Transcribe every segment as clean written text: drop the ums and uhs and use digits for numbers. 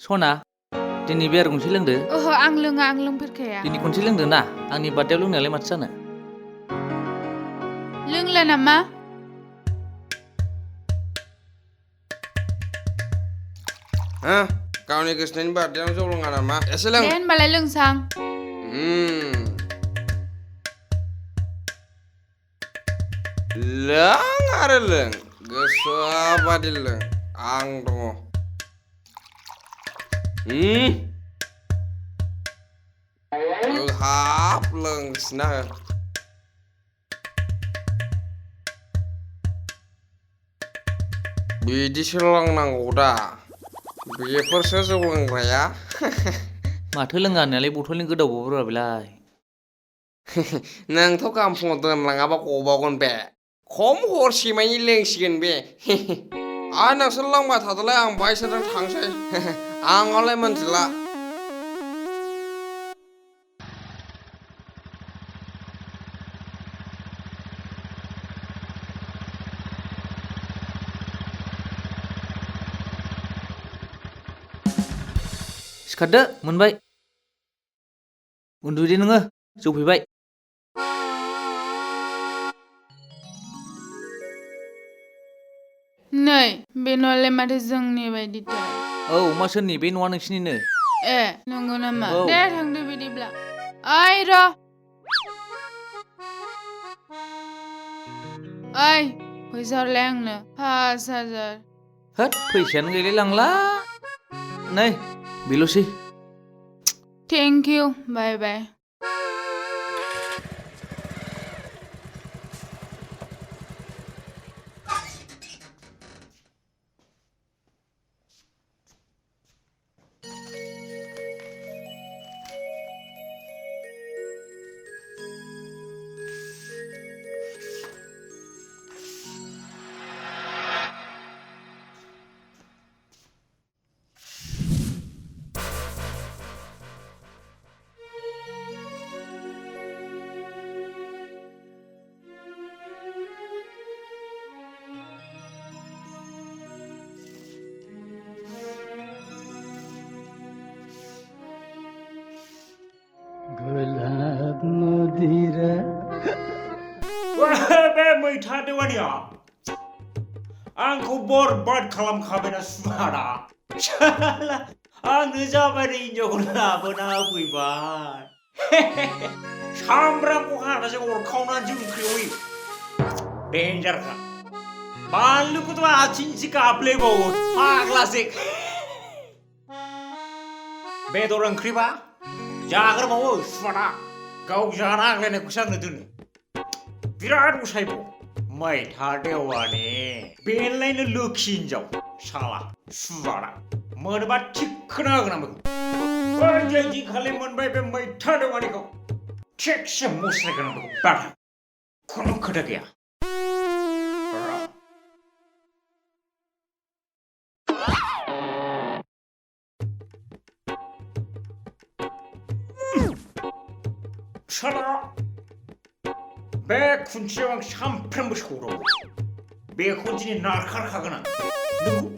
सना दिनै बियार गंसे लोंदो ओहो आं लोङा आं लोंफेरखाया दिनै खनसे लोंदो ना आंनि बार्थडेयाव लोंनायालाय माथो जानो लोंला नामा गावनि गोसोनि बार्थडेयाव जौ लोङा नामा एसे लों दे होनबालाय लोंसां लों आरो लों गोसोआ बादि लों आं दङ हाब लोंसिना हो बिदिसो लोंनांगौ दा बेफोरसो जौ लोंग्राया माथो लोङा होननायालाय बथलनि गोदावबावब्रा बेलाय नोंथ' गाहाम फुङाव दोनलाङाबा गबावगोन बे खम हरसेमानि लोंसिगोन बे नोंसोर लोंबाय थादोलाय आं बायसोरजों थांसै आंलाय मोनथिला सिखारदो मोनबाय उन्दुदो नोङो जौ फैबाय नै बे न'आलाय माथो जोंनि बायदिथार औ मा सोरनि बे न'आ नोंसिनिनो ए नंगौ नामा औ दे थांदो बिदिब्ला ओइ र' ओइ फैसा हरलाय आंनो 5,000 होद फैसायानो गैलाय लांला नै बेल'सै थेंक इउ बाय बाय गुलाब मदिरा बे मैथा देवानिया आंखौ बरबाद खालामखाबायना सुवारा आंनो जाबाय हिनजावखौ लाबोना होफैबाय सामब्रामखौ हानाजों अरखावनानैसो ओंख्रियाव होयो डेन्जारखा बानलुखौथ' आथिंसो गाफ्लेबावो फाग्लासो बेदर ओंख्रिबा जाग्रोबावो सुवारा गाव जाना आग्लायनायखौसो आंनो दोनो बिराद उसायबाव मैथा देवानि बेलायनो लोखि हिनजाव साला सुवारा मोनबा थिखोना होगोन आं बेखौ दिनखालि मोनबाय बे मैथा देवानिखौ थिगसे मस्रायगोन आं बेखौ बारा खुनु खोथा गैया साला बे खुन्थियाव आं सामफ्रामबो सौदावो बेखौ दिनै नारखारखागोन आं नोंखौ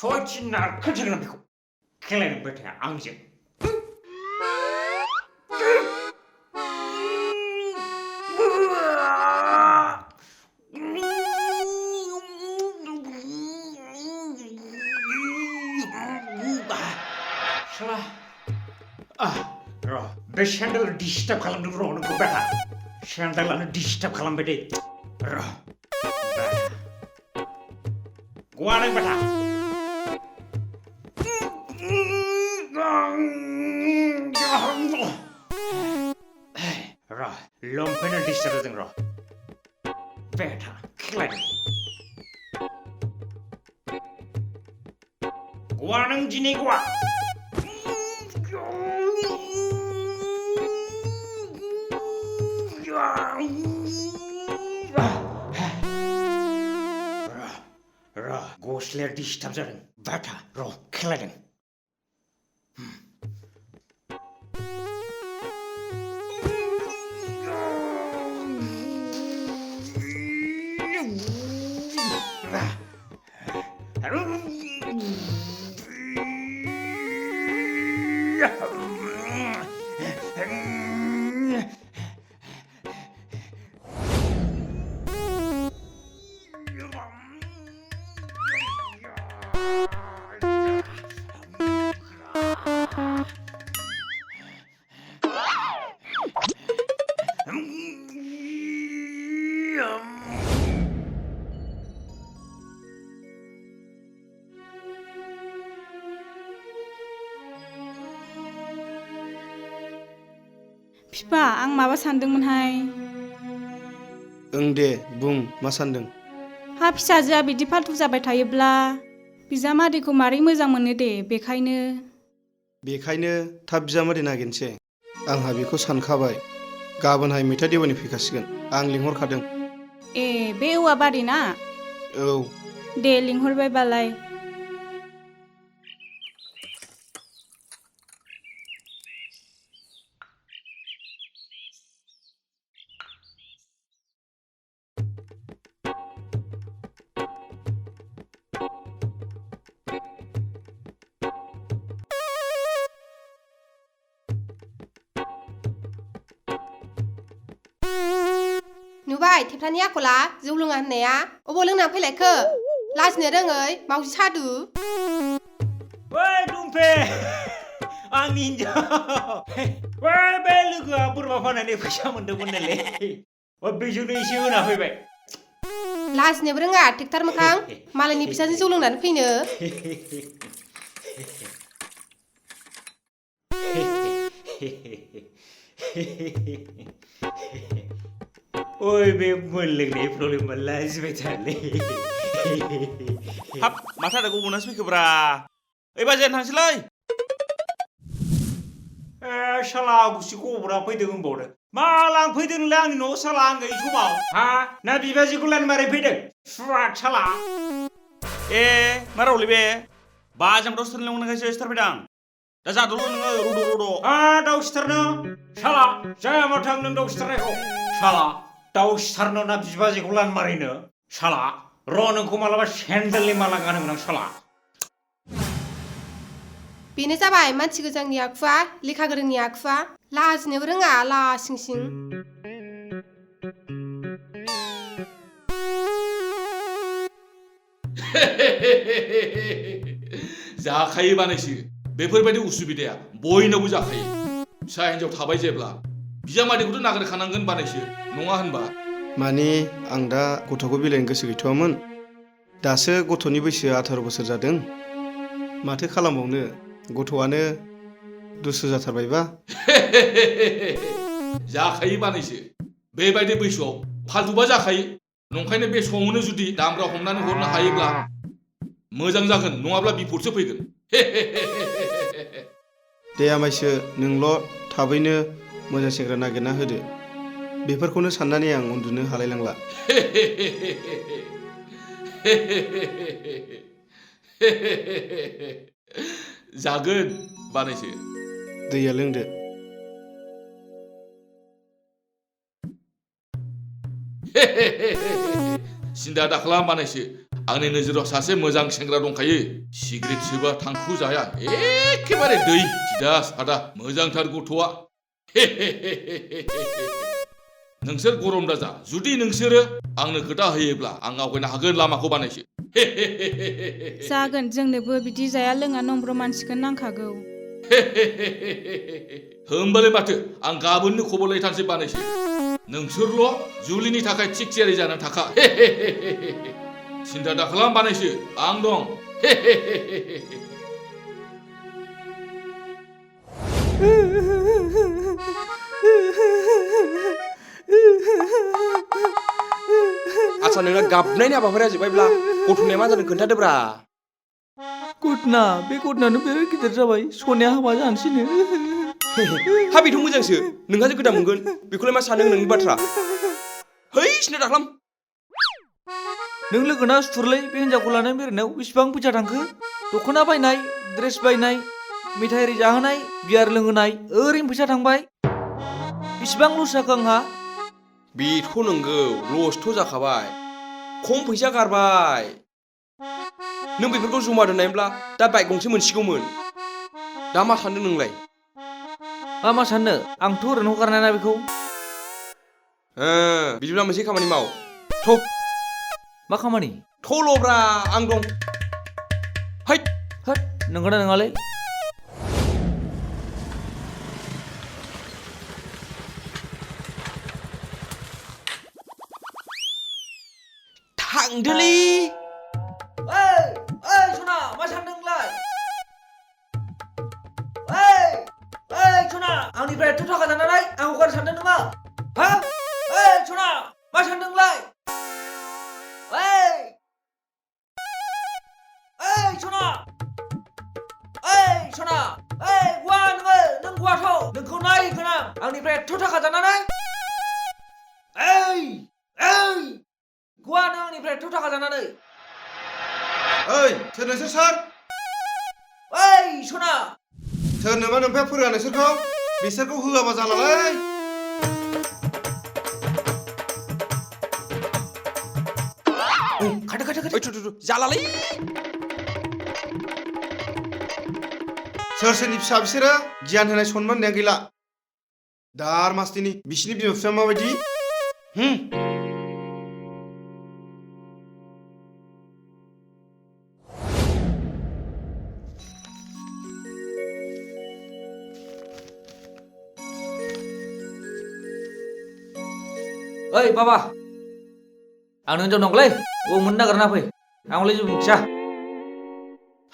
सयथिन नारखारजोगोन आं बेखौ खेलाय नंबाय थाया आंजों साला र' बे सेन्देल डिस्टार्ब खालामदों र' नोंखौ बेटा सेन्देलानो डिस्टार्ब खालामबाय दे र' गवा नों बेटा र' लंपेन्टआ डिस्टार्ब जादों र' बेटा खेलायदों गवा नों दिनै गवा गस्लाया डिस्टार्ब जादों बाथा र' खेलायदों फिफा आं माबा सानदोंमोनहाय ओं दे बुं मा सानदों हा फिसाजोआ बिदि फाल्थु जाबाय थायोब्ला बिजामादैखौ मारै मोजां मोनो दे बेखायनो थाब बिजामादै नागिरनोसै आंहा बेखौ सानखाबाय गाबोनहाय मैथा देवानि फैखासिगोन आं लिंहरखादों ए बे औवा बारि ना औ दे लिंहरबायबालाय नुबाय थेफ्लानि आखला जौ लोङा होननाया अबाव लोंना फैलायखो लाजिनो रोङै मावजि सादु ओइ दुमफे आंनि हिन्जाव ओइ बे लोगोआ बोरमा फाननानै फैसा मोन्दोंमोननोलै बेजोंनो एसे होना फैबाय लाजिनोबो रोङा ट्रेक्टर मोखां मालायनि फैसाजों जौ लोंनानै फैनो ओइ बे मोनलोंनाय प्रब्लेमा लाजिबाय थालै हाब माथो आदा गुबुनासो फैखोब्रा ओइ बाजाराव थांसैलै शाला गुसि गबरा फैदों होनबावदों मा लांफैदों नोंलाय आंनि न'आव शाला आं गैयि समाव हा ना बिबाजैखौ लाइन मारै फैदों सुवाद शाला ए मा रावलै बे बाजाराव दाउ सिथारनो लेंहरनायखायसो सिथारफैदां दा जादोल' नोङो रद' दाउ सिथारनो शाला जाया माथो आं नों दाउ सिथारनायखौ शाला दाउ सिथारनो ना बिबाजैखौ लाइन मारैनो शाला र' नोंखौ मालाबा सेन्देलनि माला गानहोगोन आं शाला बेनो जाबाय मानसि गोजांनि आखुआ लेखा गोरोंनि आखुआ लाजिनोबो रोङा लासिं सिं जाखायो बानायसो बेफोरबायदि उसुबिदाया बयनावबो जाखायो फिसा हिन्जाव थाबाय जेब्ला बिजामादैखौथ' नागिरखानांगोन बानायसो नङा होनबा माने आं दा गथ'खौ बिलाइनो गोसो गैथ'वामोन दासो गथ'नि बैसोआ 18 बोसोर जादों माथो खालामबावनो गथ'आनो दुस्थ जाथारबायबा जाखायो बानायसो बेबायदि बैसोआव फालतुबा जाखायो नंखायनो बे समावनो जुदि दामब्रा हमनानै हरनो हायोब्ला मोजां जागोन नङाब्ला बिपदसो फैगोन दे आमायसो नोंल' थाबैनो मोजां सेंग्रा नागिरना होदो बेफोरखौनो साननानै आं उन्दुनो हालायलांला जागोन बानायसो दैया लोंदो सिन्था दाखालाम बानायसो आंनि नोजोराव सासे मोजां सेंग्रा दंखायो सिगारेट सोबा थांखु जाया एखेबारे दै सिदा सादा मोजांथार गथ'आ नोंसोर गरम दाजा जुदि नोंसोरो आंनो खोथा होयोब्ला आं आवगायनो हागोन लामाखौ बानायसो जागोन जोंनोबो बिदि जाया लोङा नम्र मानसिखौ नांखागौ होमबालाय माथो आं गाबोननो खबर लायथारसै बानायसो नोंसोरल' जुलिनि थाखाय थिक थियारि जानानै थाखा सिन्था दाखालाम बानायसो आं दं आच्छा नोंना गाबनायनि हाबाफारिया जोब्बायब्ला गथ'निया मा जादों खोन्थादोब्रा गथना बे गथनानो बिराद गिदिर जाबाय सनाया हाबा जानोसैनो हा बेथ' मोजांसो नोंहासो गोदान मोनगोन बेखौलाय मा सानो नोंनि बाथ्रा है सिन्था दाखालाम नों लोगोना सुथुरलै बे हिन्जावखौ लानानै बेरायनायाव बेसेबां फैसा थांखो दख'ना बायनाय ड्रेस बायनाय मेथाइ आरि जाहोनाय बियार लोंहोनाय ओरैनो फैसा थांबाय बेसेबां लस जाखो आंहा बेथ' नंगौ लसथ' जाखाबाय खम फैसा गारबाय नों बेफोरखौ जमा दोननायब्ला दा बाइक गंसे मोनसिगौमोन दा मा सानदों नोंलाय मा साननो आंथ' ओरैनो हगारनाय ना बेखौ बिदिब्ला मोनसे खामानि माव थ' मा खामानि थ'ल'ब्रा आं दं हैद होद नोंगौना नङालै थांदोलै ओइ सना मा सानदों नोंलाय ओइ सना आंनिफ्राय एथ' थाखा जानानै आं हगार सानदों नोङो हा ओइ सना मा सानदोंलाय ओइ सना गुवा नोङो नों गुवाथ' नोंखौ नायगोन आंनिफ्राय एथ' थाखा जानानै गुवा नों आंनिफ्राय एथ' थाखा जानानै ओइ सोर नोंसोर सार ओइ सना सोरनोबा नोंफाया फोरोङा नोंसोरखौ बिसोरखौ होआबा जालालै खाथो जालालै सोर सोरनि फिसा बिसोरो गियान होनाय सनमान होनाया गैला दार मास्तिनि बिसिनि बिमा बिफाया माबायदि ओइ बाबा आंनो हिनजाव नांगौलै औ मोननो नागिरना फै आंलाय जेबो मिथिया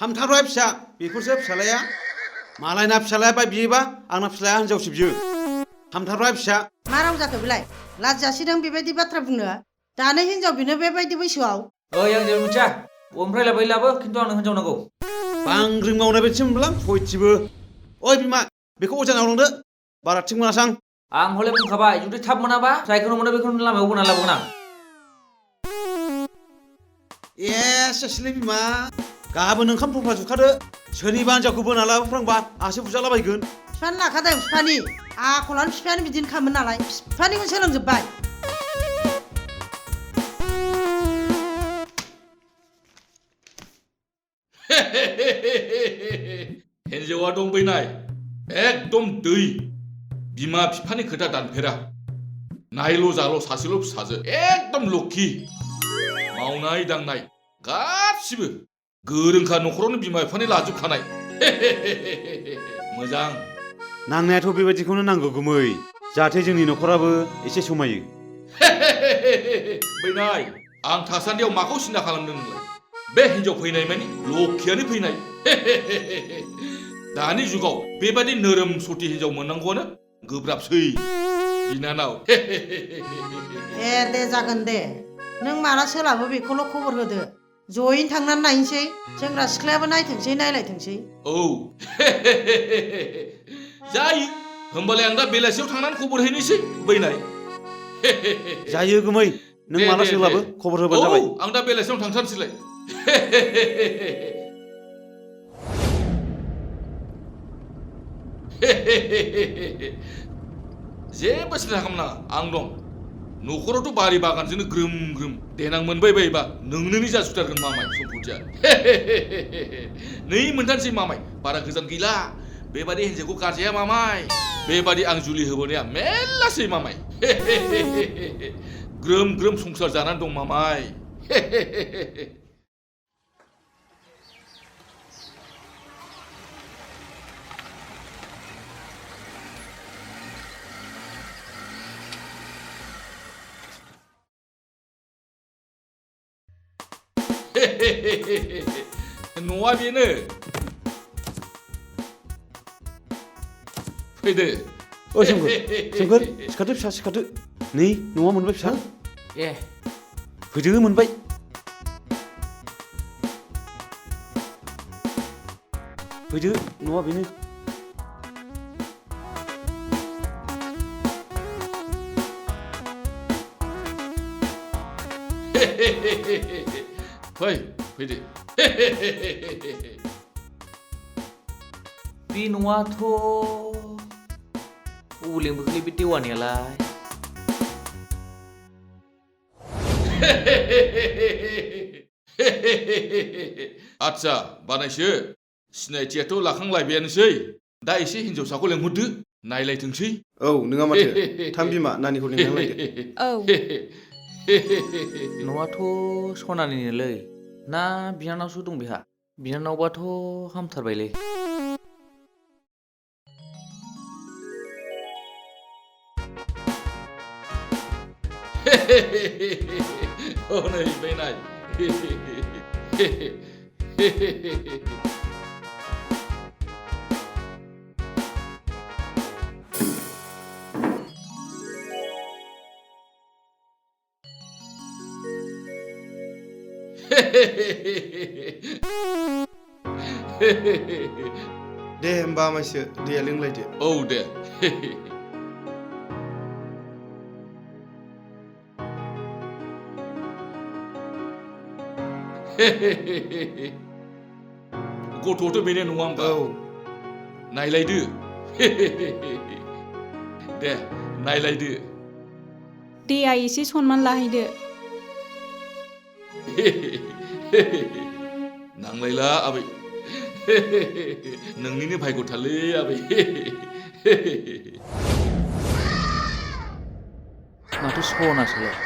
हामथारबाय फिसा बेफोरसो फिसालाया मालायना फिसालाया बाय बियोबा आंना फिसालाया हिनजावसो बियो हामथारबाय फिसा मा राव जाखो बेलाय लाजियासैदां बेबायदि बाथ्रा बुंनो दानो हिनजाव बिनो बेबायदि बैसोआव ओइ आं जेबो मिथिया ओमफ्राय लाबो लाबो खिन्थु आंनो हिनजाव नांगौ बांग्रिं मावनाय बायदिसो मोनब्लां सयथिबो ओइ बिमा बेखौ अजानाव लांदो बारा थिग मोनासां आं हले बुंखाबाय जुदि थाब मोनाबा जायखौनो मोनो बेखौनो लामायाव बोना लाबोगोन आं एसेलै बिमा गाबोन ओंखाम थफ्ला जुखादो सोरनिबा हिनजावखौ बोना लाबोफ्रांबा आसो बुजालाबायगोन बिफानो लाखादों बिफानि आखलानो बिफायानो बिदिनो खामोन नालाय बिफानिखौ सोलोंजोब्बाय हिन्जावा दंबैनाय एकदम दै बिमा बिफानि खोथा दानफेरा नायल' जाल' सासेल' फिसाजो एकदम लखि मावनाय दांनाय गासिबो गोरोंखा न'खरावनो बिमा बिफानि लाजोबखानाय मोजां नांनायाथ' बेबायदिखौनो नांगौ गुमै जाहाथे जोंनि न'खराबो एसे समायो बैनाय आं थासान्दियाव माखौ सिन्था खालामदों नोंलाय बे हिन्जाव फैनाय मानि लखियानो फैनाय दानि जुगाव बेबादि नोरोम सति हिन्जाव मोननांगौआनो गोब्राबसै बिनानाव दे जागोन दे नों माला सोलाबो बेखौल' खबर होदो जयैनो थांनानै नायनोसै सेंग्रा सिख्लायाबो नायथोंसै नायलायथोंसै औ जायो होमबालाय आं दा बेलासियाव थांनानै खबर हैनोसै बैनाय जायो गुमै नों माला सोलाबो खबर होबानो जाबाय आं दा बेलासियाव थांथारसैलाय जेबो सिन्था खालामनाङा आं दं न'खरावथ' बारि बागानजोंनो ग्रोम ग्रोम देनां मोनबाय बायोबा नोंनोनि जाजोबथारगोन मामाय सम्पथिया नै मोनथारसै मामाय बारा गोजान गैला बेबादि हिन्जावखौ गारजाया मामाय बेबादि आं जुलि होबोनाया मेरलासै मामाय ग्रोम ग्रोम संसार जानानै दं मामाय न'आ बेनो फैदो ओइ सोमखोर सिखारदो फिसा सिखारदो नै न'आ मोनबाय फिसा फैदो मोनबाय फैदो न'आ बेनो फैदो बे न'आथ' अबेलेंबो गोलै बे देवानियालाय आच्छा बानायसो सिनायथियाथ' लाखांलायबायानोसै दा एसे हिन्जावसाखौ लेंहरदो नायलायथोंसै औ नोङा माथो थाम बिमा नानिखौ लिंलांलायदो औ न'आथ' सनानिनोलै ना बिनानावसो दं बेहा बिनानावबाथ' हामथारबायलै हनै बैनाय दे होमबा आमायसो दैया लोंलायदो औ दे गथ'आथ' बेनो नङा होमबा औ नायलायदो दे नायलायदो देया एसे सनमान लाहैदो नांलायला आबै नोंनिनो भाग्यथालै आबै माथो सनासोलाय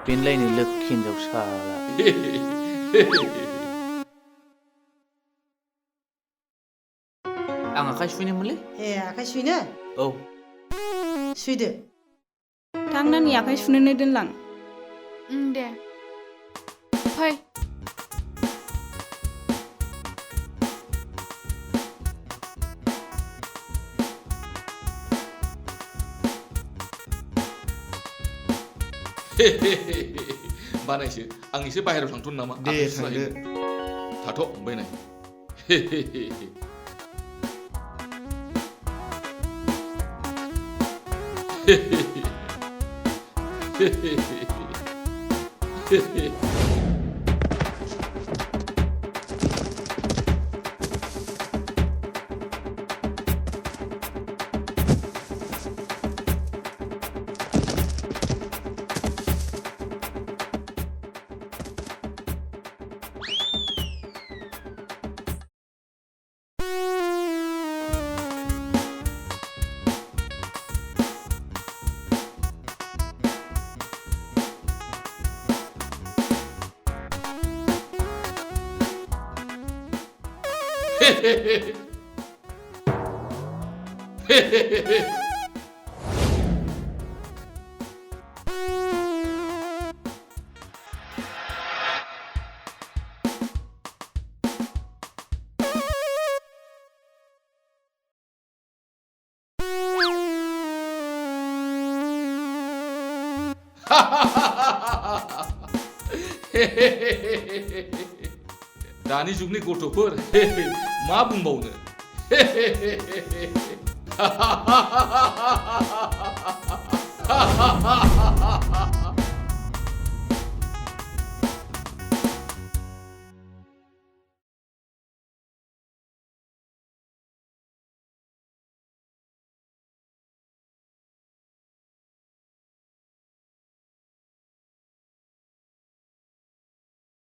बेनलायनो लोखि हिनजाव साला आं आखाइ सुहैनोमोनलै ए आखाइ सुइनो औ सुइदो थां नानि आखाइ सुनोनो दोनलां दे फै बानायसो आं एसे बाहेरायाव थांथ'नो नामा दे आखाइ थांदो सुलाहैनो। थाथ' ओमफ्राय नाय दानि जुगनि गथ'फोर मा बुंबावनो